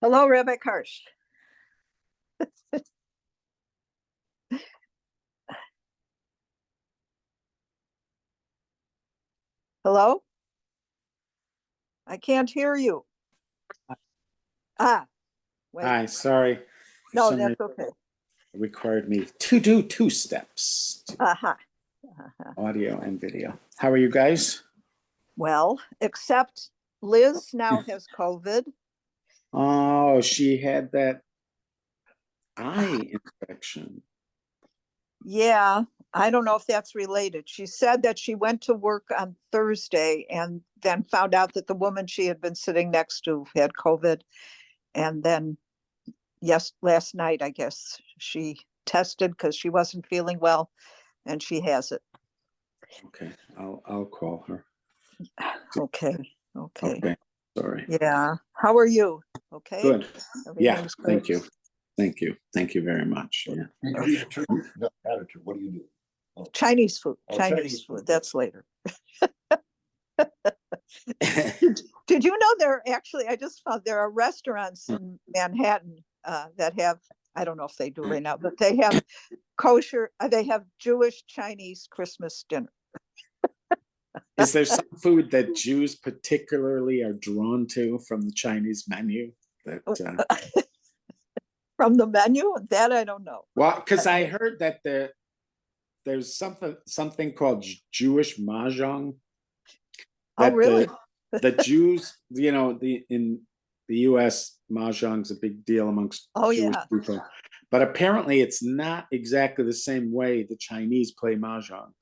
Hello, Rabbi Karsh. Hello? I can't hear you. Wait. Hi, sorry. For No, some that's reason, okay. it required me to do two steps, Uh-huh. audio and video. How are you guys? Well, except Liz now has COVID. Oh, she had that eye infection. Yeah, I don't know if that's related. She said that she went to work on Thursday and then found out that the woman she had been sitting next to had COVID. And then, yes, last night, I guess she tested because she wasn't feeling well and she has it. Okay, I'll call her. Okay. Okay, sorry. Yeah. How are you? Okay. Good. Yeah, Everything's good? thank you. Thank you very much. Yeah. No, attitude. What do you do? Oh. Chinese food. Oh, Chinese food. food. That's later. Did you know I just found there are restaurants in Manhattan that have, I don't know if they do right now, but they have kosher, they have Jewish Chinese Christmas dinner. Is there some food that Jews particularly are drawn to from the Chinese menu? From the menu? That I don't know. Well, because I heard that there's something called Jewish mahjong. Oh, really? The Jews, in the U.S., mahjong's a big deal amongst Jewish people. But apparently it's not exactly the same way the Chinese play mahjong.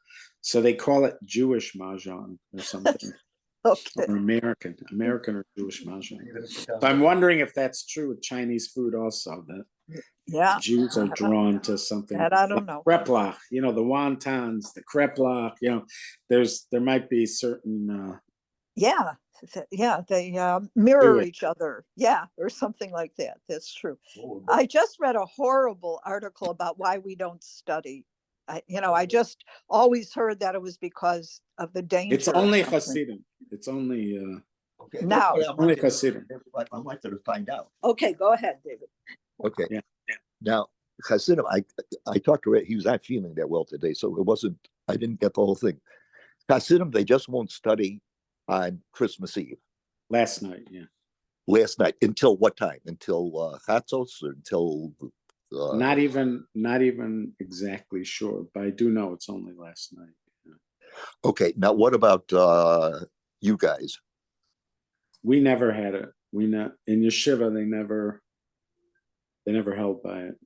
So they call it Jewish mahjong or something. Okay. Or American or Jewish mahjong. So I'm wondering if that's true with Chinese food also, that Jews are drawn to something. That I don't know. Kreplach, the wontons, the kreplach, there might be certain they mirror each other, or something like that. That's true. I just read a horrible article about why we don't study. I just always heard that it was because of the danger. It's only Hasidim. It's only okay. Now only Hasidim. I wanted to find out. Okay, go ahead, David. Okay. Yeah. Now, Hasidim, I talked to Ray. He was not feeling that well today, so I didn't get the whole thing. Hasidim, they just won't study on Christmas Eve. Last night, yeah. Last night, until what time? Until Chatzos or until? Not even exactly sure, but I do know it's only last night. Yeah. Okay, now what about you guys? We never had it. In yeshiva they never held by it.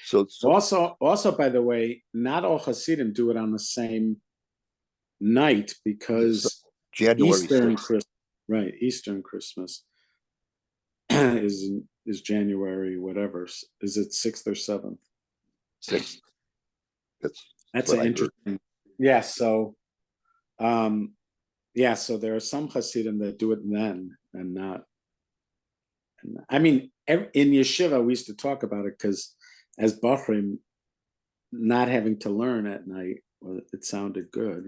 So also, by the way, not all Hasidim do it on the same night because January Eastern 6th. Christmas, right? Eastern Christmas is January whatever. Is it 6th or 7th? 6th. That's an interesting. Yeah. So, so there are some Hasidim that do it then and not. I mean, in yeshiva we used to talk about it because as Bachrim, not having to learn at night, it sounded good,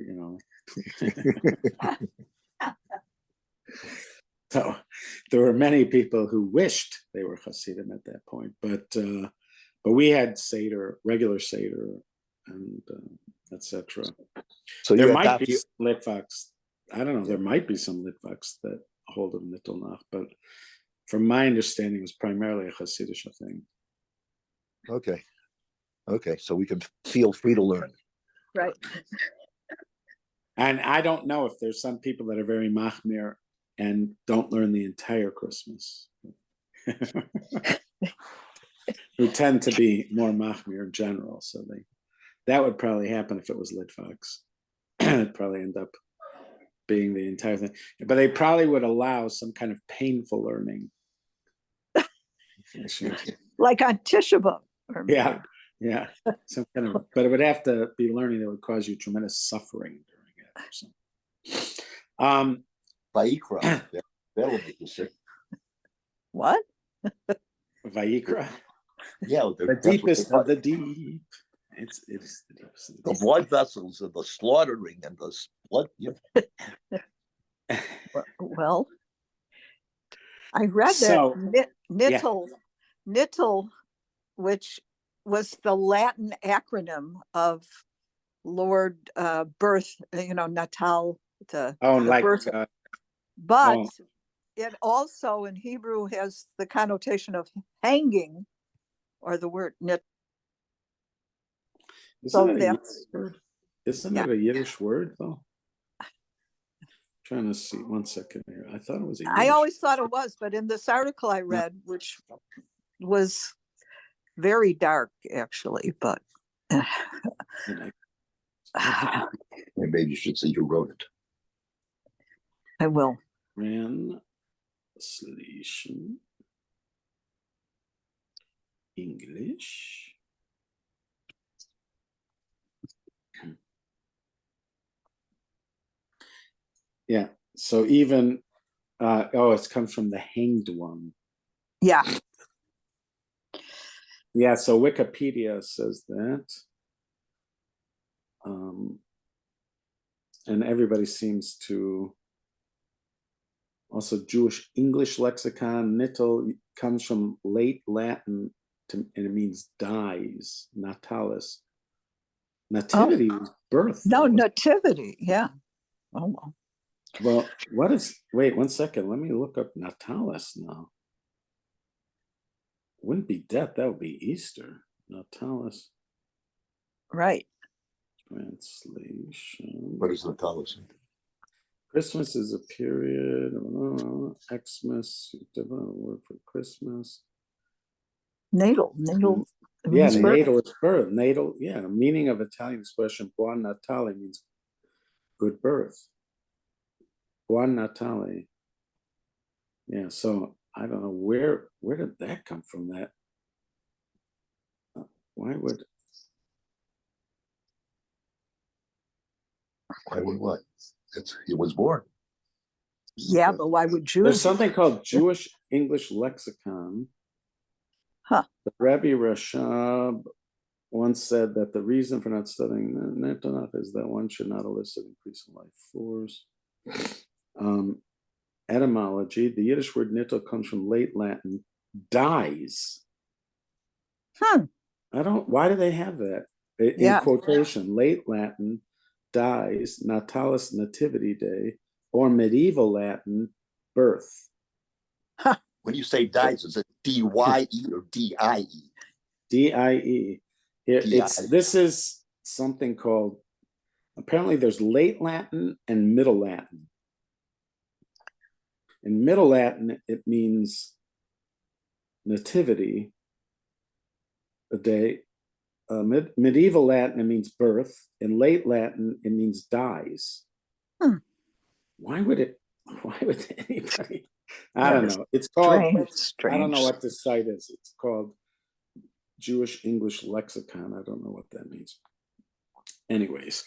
So there were many people who wished they were Hasidim at that point, but we had regular Seder, and etc. So there might be Litvaks. I don't know. There might be some Litvaks that hold of Mittelnacht, but from my understanding, it was primarily a Hasidic thing. Okay. So we can feel free to learn. Right. And I don't know if there's some people that are very machmir and don't learn the entire Christmas, who tend to be more machmir in general. So that would probably happen if it was Litvaks. It'd probably end up being the entire thing, but they probably would allow some kind of painful learning, like on Tisha B'Av. Yeah, some kind of, but it would have to be learning that would cause you tremendous suffering during it. So, Vayikra, that'll make you sick. What? Vayikra. Yeah, the deepest of the deep. It is the deepest of the deep. The blood vessels and the slaughtering and the blood. Well, I read So, that yeah. nittel, which was the Latin acronym of Lord birth, Natal, the like, birth. But oh, it also in Hebrew has the connotation of hanging, or the word nit. So isn't it a Yiddish that's, word? Isn't yeah. it a Yiddish word, though? Trying to see, 1 second here. I thought it was a I Yiddish. always thought it was, but in this article I read, which was very dark actually, but And And maybe you should see who wrote it. I will. Translation English. Yeah. So even it comes from the hanged one. Yeah. Yeah. So Wikipedia says that. And everybody seems to. Also, Jewish English lexicon, nittel comes from late Latin and it means dies, natalis. Nativity was birth. No, nativity. Yeah. Oh, well. Well, wait 1 second. Let me look up natalis now. Wouldn't be death, that would be Easter. Natalis. Right. Translation. What is Natalis? Christmas is a period. Xmas, different word for Christmas. Natal. Yeah, means birth. natal is birth. Natal, yeah. Meaning of Italian expression Buon Natale means good birth. Buon Natale. Yeah, so I don't know where did that come from? That why would what? He was born. Yeah, but why would Jews? there's something called Jewish English lexicon. Huh. The Rabbi Rashab once said that the reason for not studying the Tanakh is that one should not elicit increasing life force. Etymology: the Yiddish word nittel comes from late Latin dies. Why do they have that in quotation? Late Latin dies, natalis nativity day, or medieval Latin birth. When you say dies, is it D-Y-E or D-I-E? D-I-E. This is something called, apparently there's late Latin and middle Latin. In middle Latin, it means nativity, a day. Medieval Latin, it means birth. In late Latin, it means dies. Why would anybody? I don't know. It's called, strange. I don't know what this site is. It's called Jewish English Lexicon. I don't know what that means. Anyways,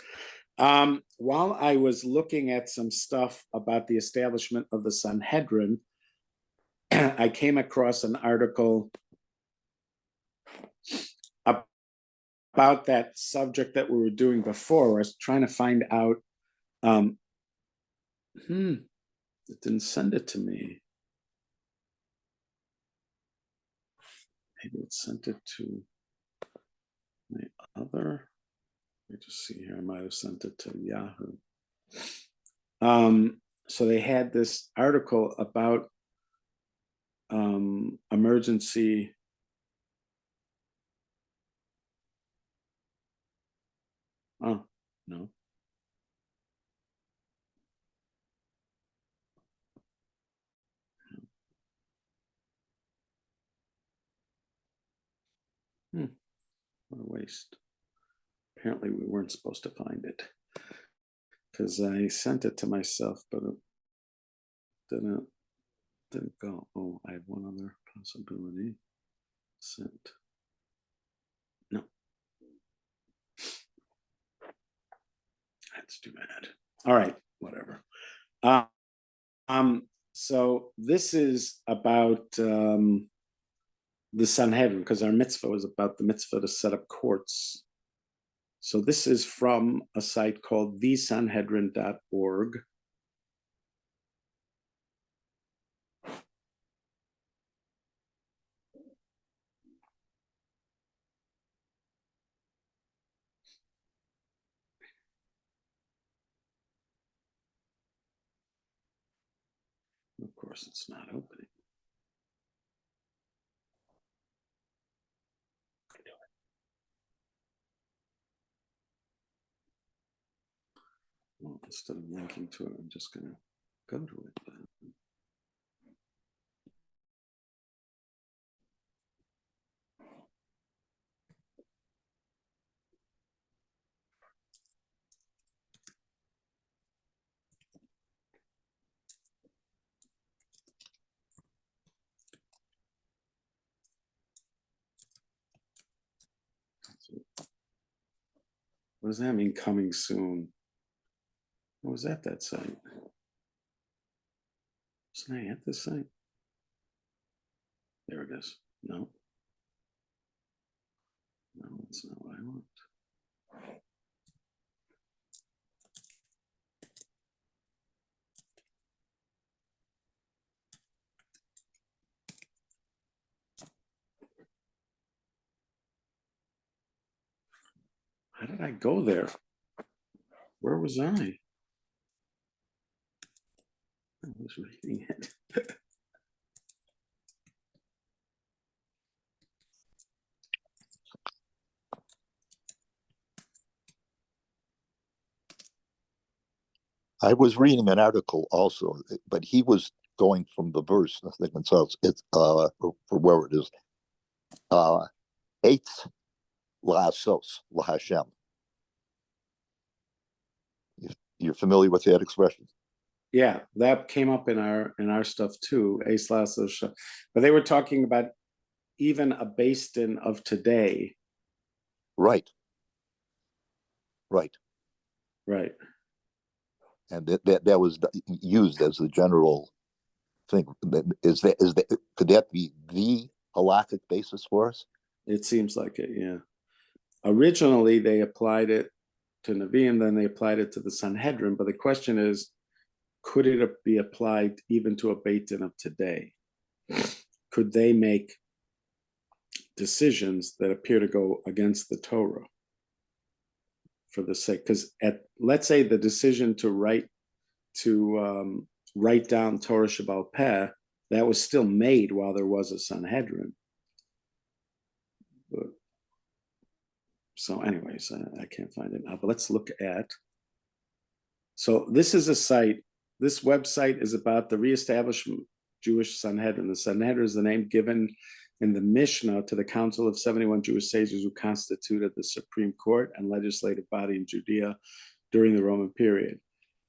while I was looking at some stuff about the establishment of the Sanhedrin, I came across an article about that subject that we were doing before. I was trying to find out. It didn't send it to me. Maybe it sent it to my other. Let me just see here. I might have sent it to Yahoo. So they had this article about emergency. Oh, no. What a waste. Apparently we weren't supposed to find it because I sent it to myself, but it didn't go. Oh, I have one other possibility. Sent. No. That's too bad. All right, whatever. So this is about the Sanhedrin, because our mitzvah was about the mitzvah to set up courts. So this is from a site called thesanhedrin.org. Of course, it's not opening. Well, instead of linking to it, I'm just going to go to it. What does that mean, coming soon? What was that site? Wasn't I at this site? There it is. No. No, that's not what I want. How did I go there? Where was I? I was reading it. I was reading an article also, but he was going from the verse. I think it's for where it is. Eitz la'asos lahashem. You're familiar with that expression? Yeah, that came up in our stuff too. But they were talking about even a Basin of today. Right. And that was used as the general thing. Could that be the halakhic basis for us? It seems like it, yeah. Originally, they applied it to Nevi'im, then they applied it to the Sanhedrin. But the question is, could it be applied even to a Beit Din of today? Could they make decisions that appear to go against the Torah for the sake? Because let's say the decision to write down Torah Shebaal Peh, that was still made while there was a Sanhedrin. But, so anyways, I can't find it now, but let's look at. So this is a site. This website is about the reestablishment Jewish Sanhedrin. The Sanhedrin is the name given in the Mishnah to the Council of 71 Jewish sages who constituted the Supreme Court and legislative body in Judea during the Roman period.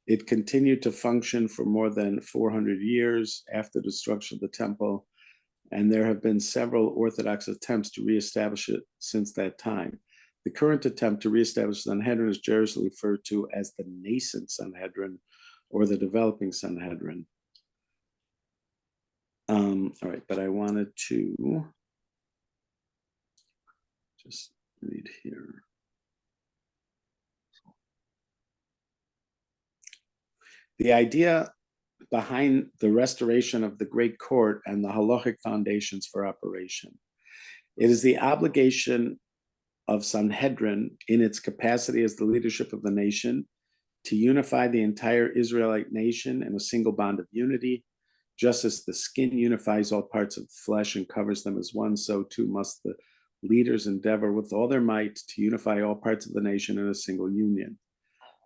It continued to function for more than 400 years after the destruction of the temple, and there have been several Orthodox attempts to reestablish it since that time. The current attempt to reestablish the Sanhedrin is generally referred to as the nascent Sanhedrin or the developing Sanhedrin. All right, but I wanted to just read here. The idea behind the restoration of the Great Court and the halachic foundations for operation. It is the obligation of Sanhedrin in its capacity as the leadership of the nation to unify the entire Israelite nation in a single bond of unity. Just as the skin unifies all parts of the flesh and covers them as one, so too must the leaders endeavor with all their might to unify all parts of the nation in a single union.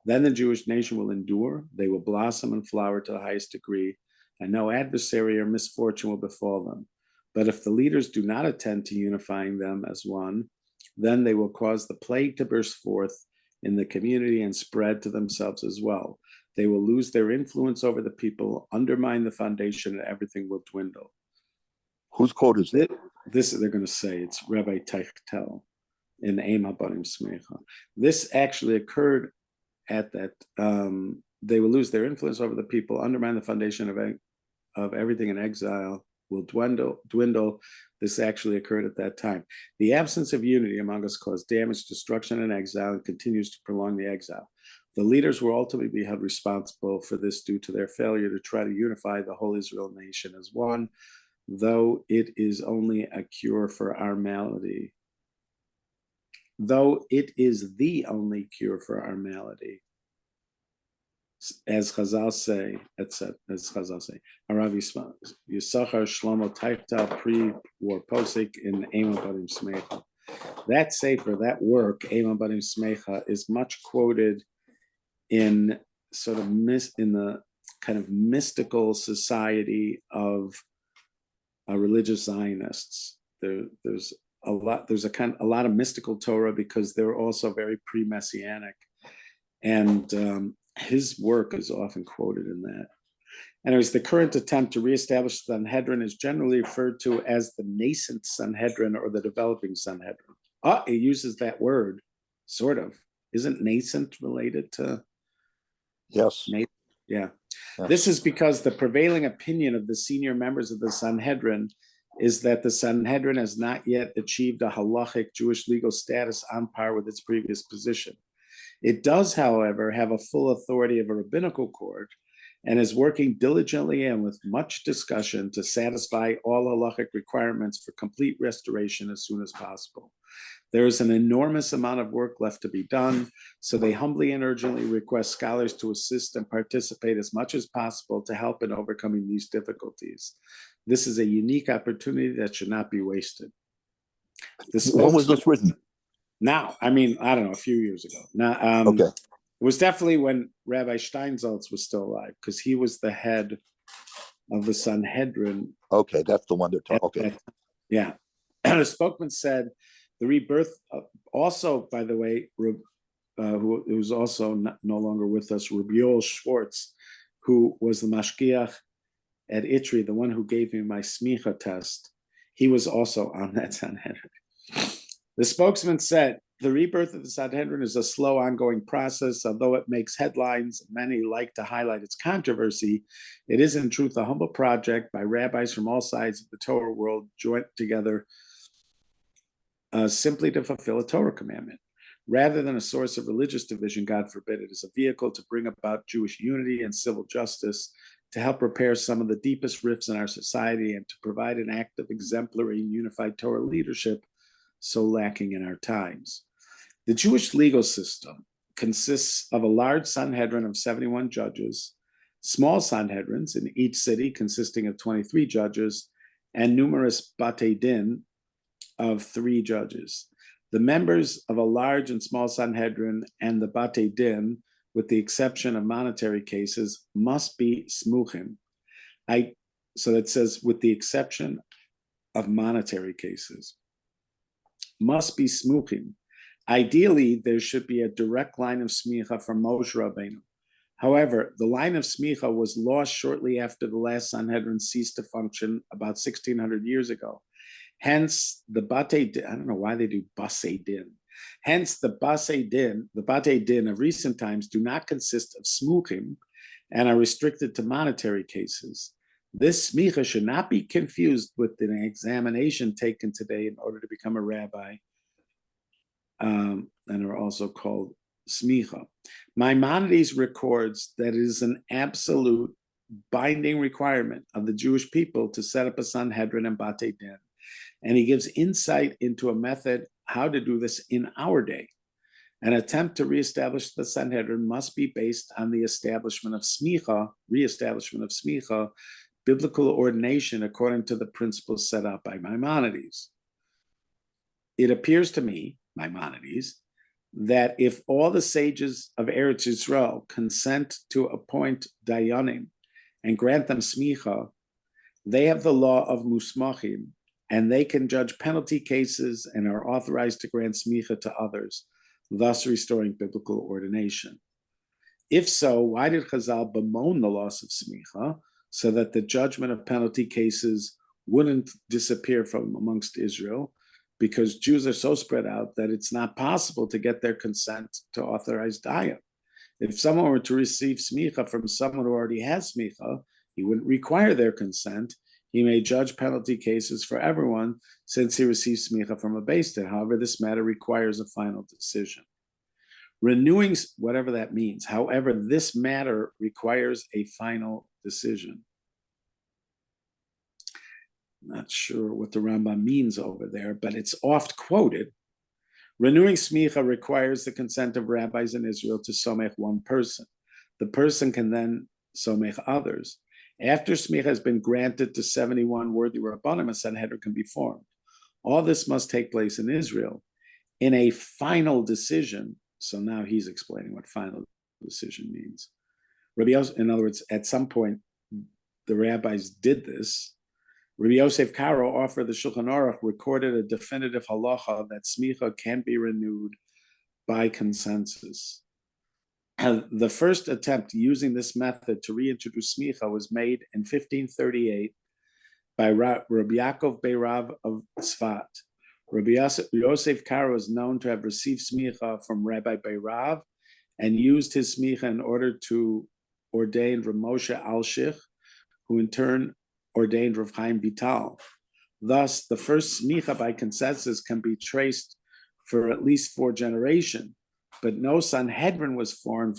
Then the Jewish nation will endure, they will blossom and flower to the highest degree, and no adversary or misfortune will befall them. But if the leaders do not attend to unifying them as one, then they will cause the plague to burst forth in the community and spread to themselves as well. They will lose their influence over the people, undermine the foundation, and everything will dwindle. Whose quote is that? This they're going to say it's Rabbi Teichtel in Eim HaBanim Smecha. This actually occurred at that. They will lose their influence over the people, undermine the foundation of everything, in exile will dwindle. This actually occurred at that time. The absence of unity among us caused damage, destruction, and exile, and continues to prolong the exile. The leaders will ultimately be held responsible for this due to their failure to try to unify the whole Israel nation as one, though it is only a cure for our malady. Though it is the only cure for our malady. as Chazal say, etc. As Chazal say, Harav Yisachar Shlomo Taifta pre-war posik in Ema Badim Smecha. That sefer, that work, Ema Badim Smecha, is much quoted in sort of in the kind of mystical society of religious Zionists. There's a lot of mystical Torah because they're also very pre-messianic, and his work is often quoted in that. Anyways, the current attempt to reestablish the Sanhedrin is generally referred to as the nascent Sanhedrin or the developing Sanhedrin. It uses that word, sort of. Isn't nascent related to? Yes. Yeah. Yes. This is because the prevailing opinion of the senior members of the Sanhedrin is that the Sanhedrin has not yet achieved a halachic Jewish legal status on par with its previous position. It does, however, have a full authority of a rabbinical court and is working diligently and with much discussion to satisfy all halachic requirements for complete restoration as soon as possible. There is an enormous amount of work left to be done, so they humbly and urgently request scholars to assist and participate as much as possible to help in overcoming these difficulties. This is a unique opportunity that should not be wasted. When was this written? Now, I mean, I don't know, a few years ago. Now, Okay. It was definitely when Rabbi Steinsaltz was still alive, because he was the head of the Sanhedrin. Okay, that's the one they're talking. Okay. Yeah. The spokesman said the rebirth, also, by the way, who's also no longer with us, Rabbi Yoel Schwartz, who was the mashgiach at Itri, the one who gave me my smicha test. He was also on that Sanhedrin. The spokesman said, the rebirth of the Sanhedrin is a slow, ongoing process. Although it makes headlines, many like to highlight its controversy. It is, in truth, a humble project by rabbis from all sides of the Torah world joined together simply to fulfill a Torah commandment. Rather than a source of religious division, God forbid, it is a vehicle to bring about Jewish unity and civil justice, to help repair some of the deepest rifts in our society, and to provide an act of exemplary and unified Torah leadership so lacking in our times. The Jewish legal system consists of a large Sanhedrin of 71 judges, small Sanhedrins in each city consisting of 23 judges, and numerous Batei Din of 3 judges. The members of a large and small Sanhedrin and the Batei Din, with the exception of monetary cases, must be smuchim. So that says, with the exception of monetary cases, must be smuchim. Ideally, there should be a direct line of smicha from Moshe Rabbeinu. However, the line of smicha was lost shortly after the last Sanhedrin ceased to function about 1600 years ago. Hence, the Batei Din, I don't know why they do Basei Din. Hence, the Batei Din of recent times do not consist of smuchim and are restricted to monetary cases. This smicha should not be confused with an examination taken today in order to become a rabbi, and are also called smicha. Maimonides records that it is an absolute binding requirement of the Jewish people to set up a Sanhedrin and Batei Din, and he gives insight into a method how to do this in our day. An attempt to reestablish the Sanhedrin must be based on the establishment of smicha, biblical ordination according to the principles set out by Maimonides. It appears to me, Maimonides, that if all the sages of Eretz Yisrael consent to appoint dayanim and grant them smicha, they have the law of musmachim, and they can judge penalty cases and are authorized to grant smicha to others, thus restoring biblical ordination. If so, why did Chazal bemoan the loss of smicha, so that the judgment of penalty cases wouldn't disappear from amongst Israel? Because Jews are so spread out that it's not possible to get their consent to authorize daya. If someone were to receive smicha from someone who already has smicha, he wouldn't require their consent. He may judge penalty cases for everyone since he receives smicha from a beis din. However, this matter requires a final decision. Renewing, whatever that means, however, this matter requires a final decision. Not sure what the Rambam means over there, but it's oft quoted. Renewing smicha requires the consent of rabbis in Israel to somech one person. the person can then somech others. After smicha has been granted to 71 worthy rabbanim, a Sanhedrin can be formed. All this must take place in Israel in a final decision. So now he's explaining what final decision means. Rabbi Yosef, in other words, at some point, the rabbis did this. Rabbi Yosef Karo offered the Shulchan Aruch, recorded a definitive halacha that smicha can be renewed by consensus. And the first attempt using this method to reintroduce smicha was made in 1538 by Rabbi Yaakov Beirav of Tzfat. Rabbi Yosef Karo is known to have received smicha from Rabbi Beirav and used his smicha in order to ordain Rav Moshe Alshich, who in turn ordained Rav Chaim Vital. Thus, the first smicha by consensus can be traced for at least 4 generations, but no Sanhedrin was formed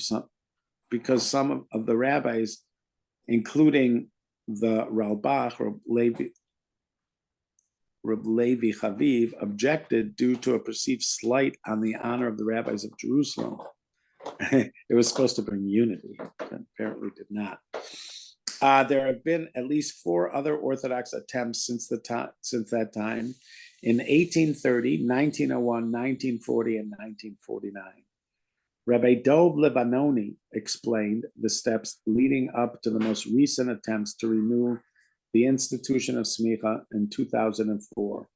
because some of the rabbis, including the Ralbach, Reb Levi Chaviv, objected due to a perceived slight on the honor of the rabbis of Jerusalem. It was supposed to bring unity, but apparently did not. There have been at least 4 other Orthodox attempts since that time, in 1830, 1901, 1940, and 1949. Rabbi Dov Lebanoni explained the steps leading up to the most recent attempts to renew the institution of smicha in 2004.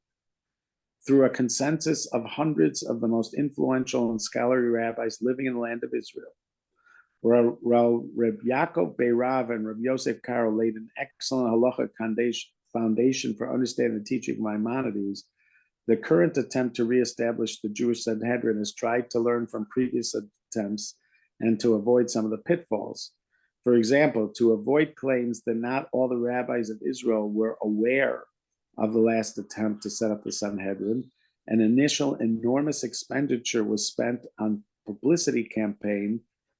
Through a consensus of hundreds of the most influential and scholarly rabbis living in the land of Israel, Reb Yaakov Beirav and Reb Yosef Karo laid an excellent halachic foundation for understanding the teaching of Maimonides. The current attempt to reestablish the Jewish Sanhedrin has tried to learn from previous attempts and to avoid some of the pitfalls. For example, to avoid claims that not all the rabbis of Israel were aware of the last attempt to set up the Sanhedrin, an initial enormous expenditure was spent on publicity campaign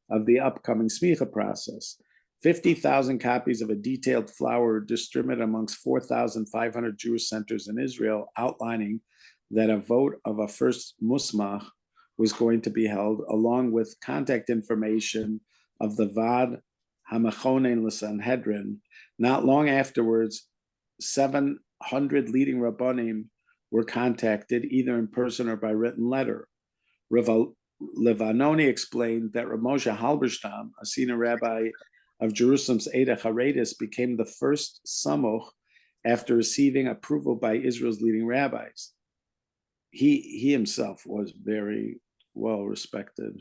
of the upcoming smicha process. 50,000 copies of a detailed flower were distributed amongst 4,500 Jewish centers in Israel, outlining that a vote of a first musmach was going to be held, along with contact information of the Vad Hamachonen L'Sanhedrin. Not long afterwards, 700 leading rabbanim were contacted, either in person or by written letter. Rav Levanoni explained that Rav Moshe Halberstam, a senior rabbi of Jerusalem's Eda Haredis, became the first samoch after receiving approval by Israel's leading rabbis. He himself was very well respected.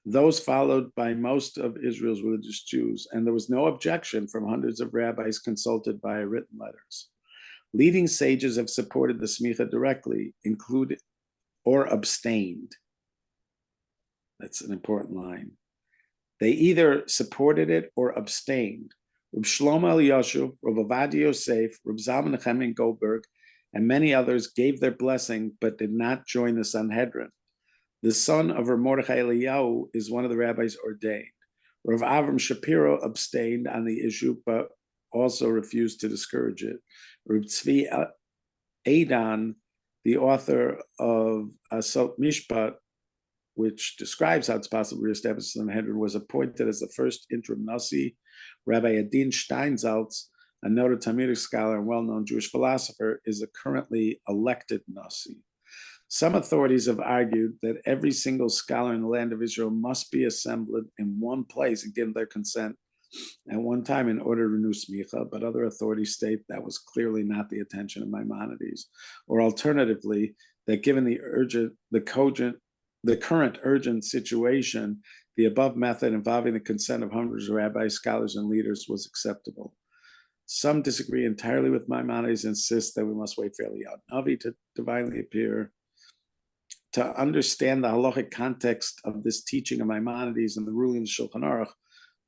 Those followed by most of Israel's religious Jews, and there was no objection from hundreds of rabbis consulted via written letters. Leading sages have supported the smicha directly, included or abstained. That's an important line. They either supported it or abstained. Reb Shlomo Elyashiv, Reb Ovadia Yosef, Reb Zalman Nechemia Goldberg, and many others gave their blessing but did not join the Sanhedrin. The son of Reb Mordechai Eliyahu is one of the rabbis ordained. Rav Avram Shapiro abstained on the issue but also refused to discourage it. Reb Tzvi Eidan, the author of Asot Mishpat, which describes how it's possible to reestablish the Sanhedrin, was appointed as the first interim Nasi. Rabbi Adin Steinsaltz, a noted Talmudic scholar and well-known Jewish philosopher, is a currently elected Nasi. Some authorities have argued that every single scholar in the land of Israel must be assembled in one place and give their consent at one time in order to renew smicha, but other authorities state that was clearly not the intention of Maimonides. Or alternatively, that given the current urgent situation, the above method involving the consent of hundreds of rabbis, scholars, and leaders was acceptable. Some disagree entirely with Maimonides, insist that we must wait for Eliyahu Navi to divinely appear. To understand the halachic context of this teaching of Maimonides and the ruling of the Shulchan Aruch,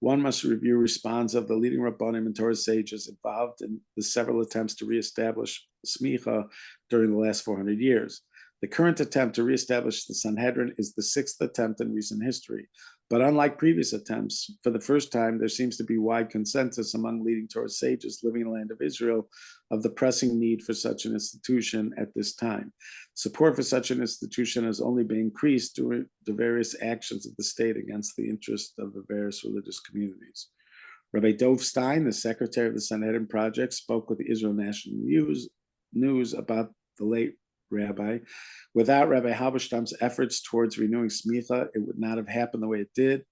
one must review response of the leading Rabbanim and Torah sages involved in the several attempts to reestablish smicha during the last 400 years. The current attempt to reestablish the Sanhedrin is the 6th attempt in recent history. But unlike previous attempts, for the first time, there seems to be wide consensus among leading Torah sages living in the land of Israel of the pressing need for such an institution at this time. Support for such an institution has only been increased due to various actions of the state against the interests of the various religious communities. Rabbi Dov Stein, the secretary of the Sanhedrin Project, spoke with the Israel National News about the late rabbi. Without Rabbi Halberstam's efforts towards renewing smicha, it would not have happened the way it did.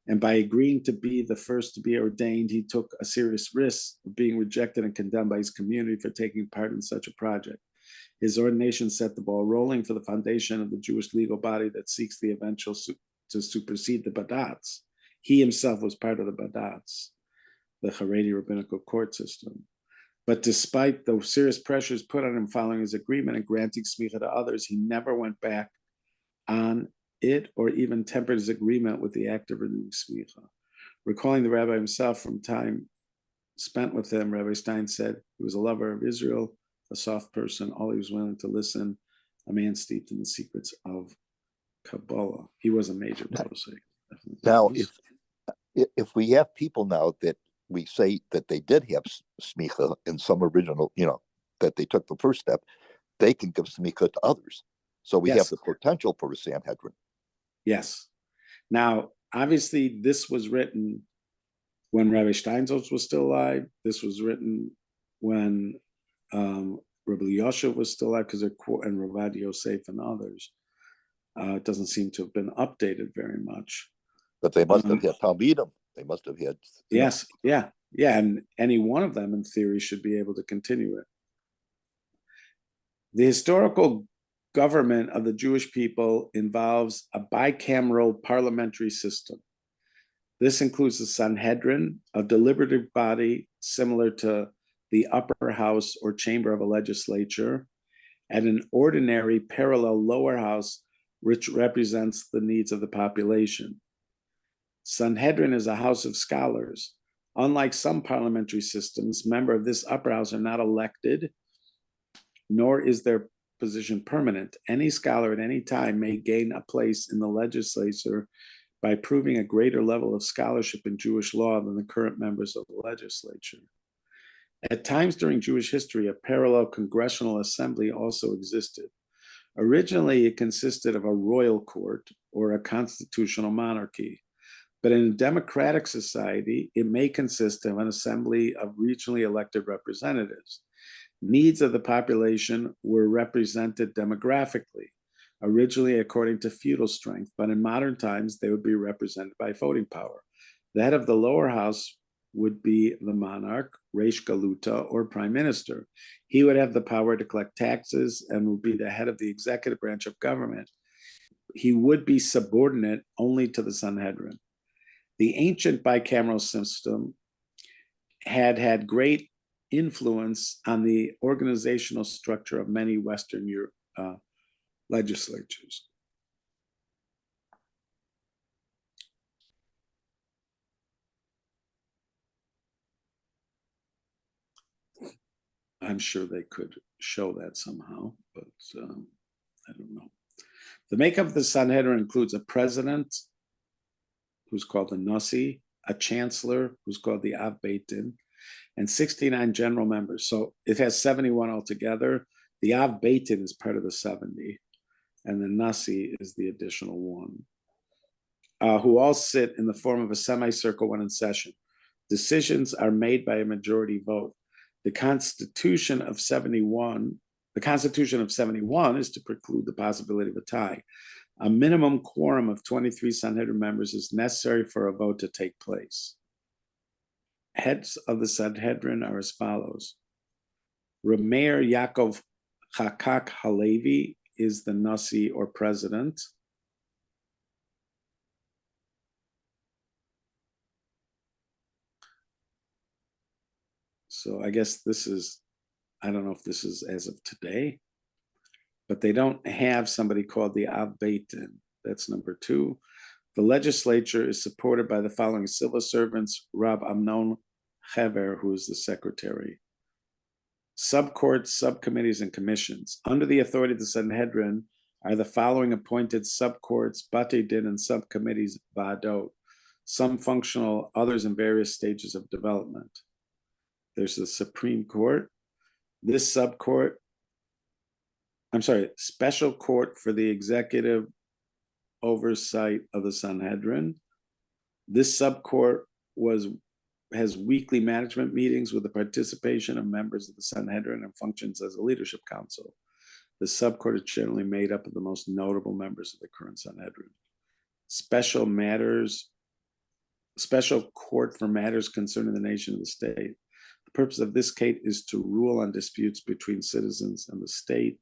And by agreeing to be the first to be ordained, he took a serious risk of being rejected and condemned by his community for taking part in such a project. His ordination set the ball rolling for the foundation of the Jewish legal body that seeks the eventual to supersede the Badats. He himself was part of the Badats, the Haredi rabbinical court system. But despite the serious pressures put on him following his agreement and granting smicha to others, he never went back on it or even tempered his agreement with the act of renewing smicha. Recalling the rabbi himself from time spent with him, Rabbi Stein said he was a lover of Israel, a soft person, always willing to listen, a man steeped in the secrets of Kabbalah. He was a major Torah. Now, if we have people now that we say that they did have smicha in some original, that they took the first step, they can give smicha to others. So we have the potential for a Sanhedrin. Yes. Now, obviously, this was written when Rabbi Steinsaltz was still alive. This was written when Rabbi Yosef was still alive, and Rabbi Yosef and others. It doesn't seem to have been updated very much. But they must have had Talmidim. They must have had. Yes, yeah. And any one of them, in theory, should be able to continue it. The historical government of the Jewish people involves a bicameral parliamentary system. This includes the Sanhedrin, a deliberative body similar to the upper house or chamber of a legislature, and an ordinary parallel lower house which represents the needs of the population. Sanhedrin is a house of scholars. Unlike some parliamentary systems, members of this upper house are not elected, nor is their position permanent. Any scholar at any time may gain a place in the legislature by proving a greater level of scholarship in Jewish law than the current members of the legislature. At times during Jewish history, a parallel congressional assembly also existed. Originally, it consisted of a royal court or a constitutional monarchy. But in a democratic society, it may consist of an assembly of regionally elected representatives. Needs of the population were represented demographically, originally according to feudal strength, but in modern times, they would be represented by voting power. The head of the lower house would be the monarch, Reish Galuta, or prime minister. He would have the power to collect taxes and would be the head of the executive branch of government. He would be subordinate only to the Sanhedrin. The ancient bicameral system had great influence on the organizational structure of many Western legislatures. I'm sure they could show that somehow, but I don't know. The makeup of the Sanhedrin includes a president, who's called the Nasi, a chancellor, who's called the Av Beit Din, and 69 general members. So it has 71 altogether. The Av Beit Din is part of the 70, and the Nasi is the additional one, who all sit in the form of a semicircle when in session. Decisions are made by a majority vote. The Constitution of 71 is to preclude the possibility of a tie. A minimum quorum of 23 Sanhedrin members is necessary for a vote to take place. Heads of the Sanhedrin are as follows. Rameir Yaakov Chakak Halevi is the Nasi or president. So I guess this is, I don't know if this is as of today, but they don't have somebody called the Av Beit Din. That's number 2. The legislature is supported by the following civil servants: Rab Amnon Hever, who is the secretary. Subcourts, subcommittees, and commissions. Under the authority of the Sanhedrin are the following appointed subcourts, Bate Din, and subcommittees, Vadot, some functional, others in various stages of development. There's the Supreme Court. This subcourt, special court for the executive oversight of the Sanhedrin. This subcourt has weekly management meetings with the participation of members of the Sanhedrin and functions as a leadership council. The subcourt is generally made up of the most notable members of the current Sanhedrin. Special court for matters concerning the nation and the state. The purpose of this court is to rule on disputes between citizens and the state.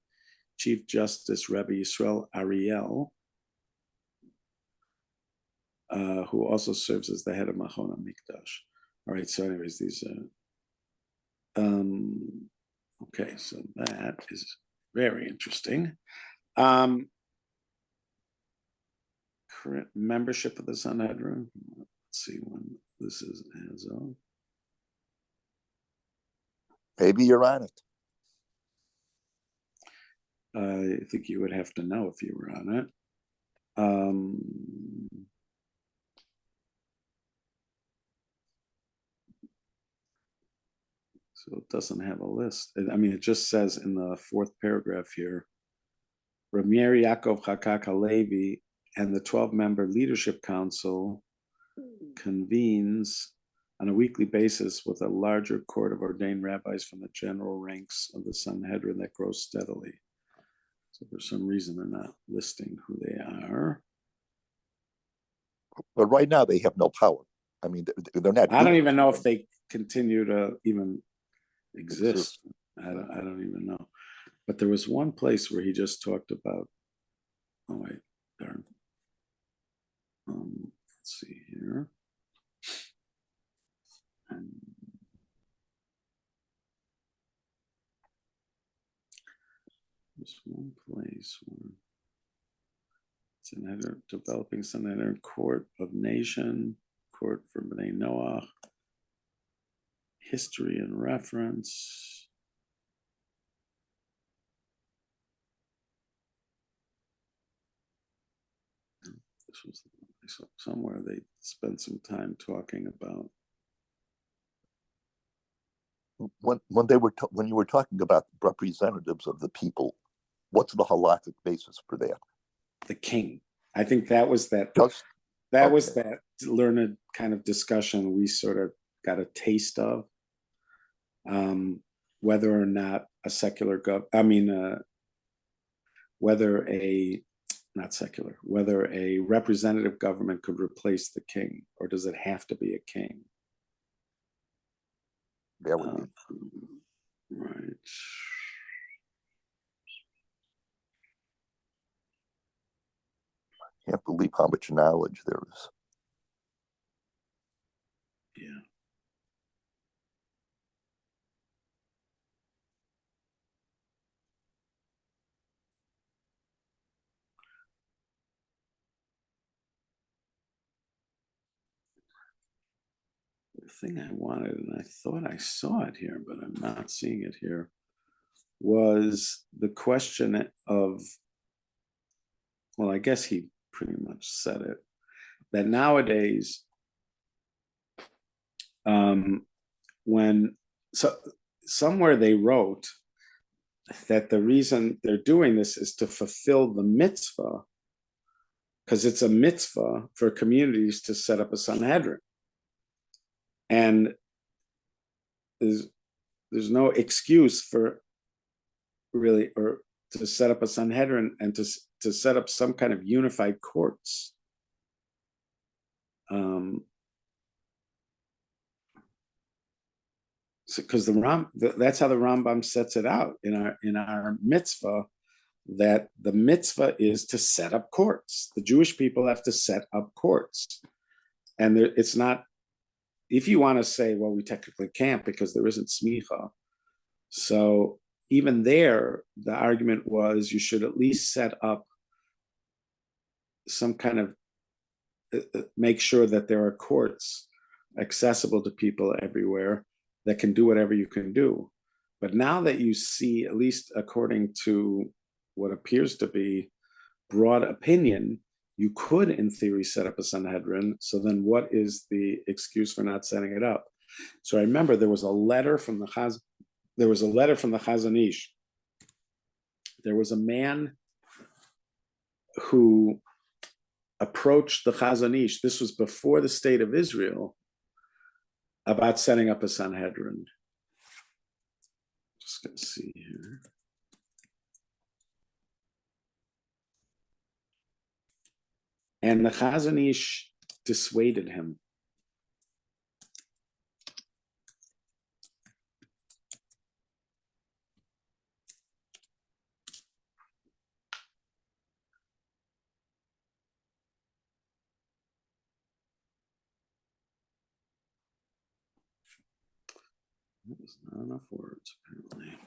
Chief Justice Rabbi Yisrael Ariel, who also serves as the head of Machon HaMikdash. All right, so anyways, these okay, so that is very interesting. Current membership of the Sanhedrin. Let's see when this is as of. Maybe you're on it. I think you would have to know if you were on it. So it doesn't have a list. I mean, it just says in the fourth paragraph here, Ramir Yaakov Chakak Halevi and the 12-member leadership council convenes on a weekly basis with a larger court of ordained rabbis from the general ranks of the Sanhedrin that grows steadily. So for some reason, they're not listing who they are. But right now, they have no power. I mean, they're not. I don't even know if they continue to even exist. I don't even know. But there was one place where he just talked about. Oh wait, darn. Let's see here. There's one place where Sanhedrin, developing Sanhedrin Court of Nation, Court for Bnei Noach, history and reference. This was somewhere they spent some time talking about. When you were talking about representatives of the people, what's the halakhic basis for that? The king. I think that was that. Was that learned kind of discussion we sort of got a taste of. Whether or not a secular whether a representative government could replace the king, or does it have to be a king? That would be. Right. I can't believe how much knowledge there is. Yeah. The thing I wanted, and I thought I saw it here, but I'm not seeing it here, was the question of, well, I guess he pretty much said it, that nowadays, somewhere they wrote that the reason they're doing this is to fulfill the mitzvah, because it's a mitzvah for communities to set up a Sanhedrin. And there's no excuse for really, or to set up a Sanhedrin and to set up some kind of unified courts. Because that's how the Rambam sets it out in our mitzvah, that the mitzvah is to set up courts. The Jewish people have to set up courts, and it's not. If you want to say, well, we technically can't because there isn't smicha. So even there, the argument was you should at least set up some kind of, make sure that there are courts accessible to people everywhere that can do whatever you can do. But now that you see, at least according to what appears to be broad opinion, you could, in theory, set up a Sanhedrin. So then what is the excuse for not setting it up? So I remember there was a letter from the Chazon Ish. There was a man who approached the Chazon Ish. This was before the state of Israel, about setting up a Sanhedrin. Just gonna see here. And the Chazon Ish dissuaded him. That was not enough words, apparently.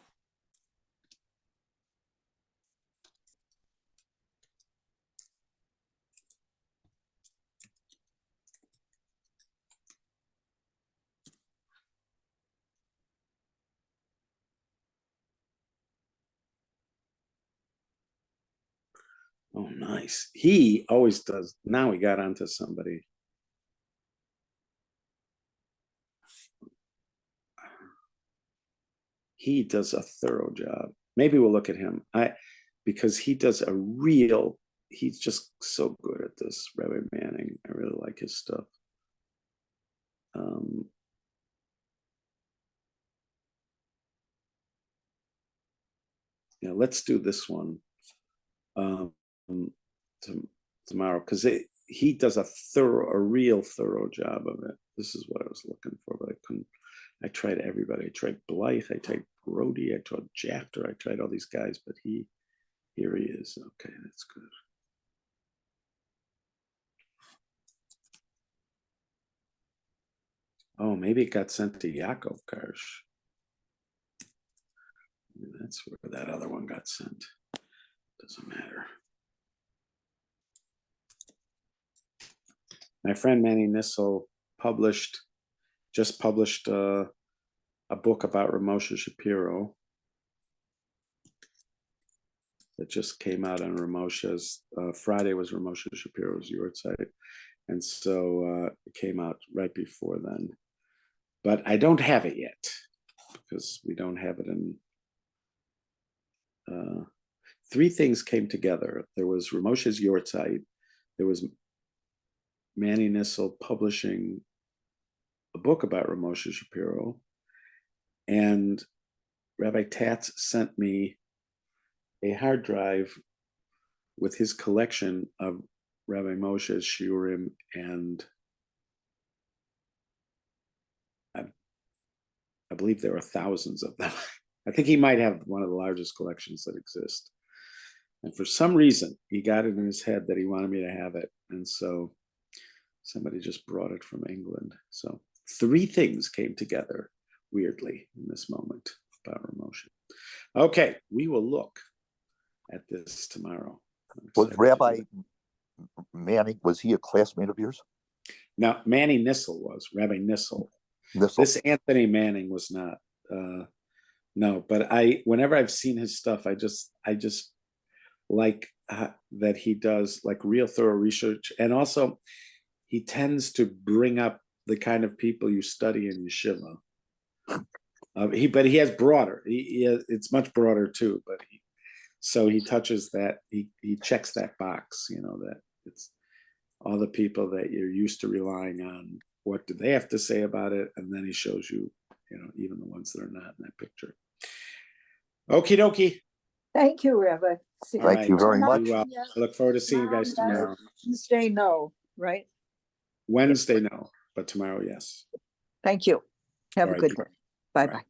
Oh, nice. He always does. Now he got onto somebody. He does a thorough job. Maybe we'll look at him. Because he does he's just so good at this, Rabbi Manning. I really like his stuff. Yeah, let's do this one tomorrow, because he does a real thorough job of it. This is what I was looking for, but I couldn't. I tried everybody. I tried Blythe. I tried Grody. I tried Jafter. I tried all these guys, but here he is. Okay, that's good. Oh, maybe it got sent to Yaakov Karsh. That's where that other one got sent. Doesn't matter. My friend Manny Nissel just published a book about Ramosha Shapiro that just came out on Ramosha's. Friday was Ramosha Shapiro's Yortzeit, and so it came out right before then. But I don't have it yet because we don't have it in. Three things came together. There was Ramosha's Yortzeit. There was Manny Nissel publishing a book about Ramosha Shapiro, and Rabbi Tatz sent me a hard drive with his collection of Rabbi Moshe's shiurim, and I believe there are thousands of them. I think he might have one of the largest collections that exist. And for some reason, he got it in his head that he wanted me to have it. And so somebody just brought it from England. So three things came together weirdly in this moment about Ramosha. Okay, we will look at this tomorrow. Was Rabbi Manning, was he a classmate of yours? Now, Manny Nissel was, Rabbi Nissel. Nissel. This Anthony Manning was not. No, but whenever I've seen his stuff, I just like that he does like real thorough research, and also he tends to bring up the kind of people you study in yeshiva. But he has broader. It's much broader too. But so he touches that. He checks that box. That it's all the people that you're used to relying on. What do they have to say about it? And then he shows you, even the ones that are not in that picture. Okie dokie. Thank you, Rabbi. Thank you very much. I look forward to seeing you guys tomorrow. Wednesday, no, right? Wednesday, no, but tomorrow, yes. Thank you. Have All a right. good day. Bye-bye. Right.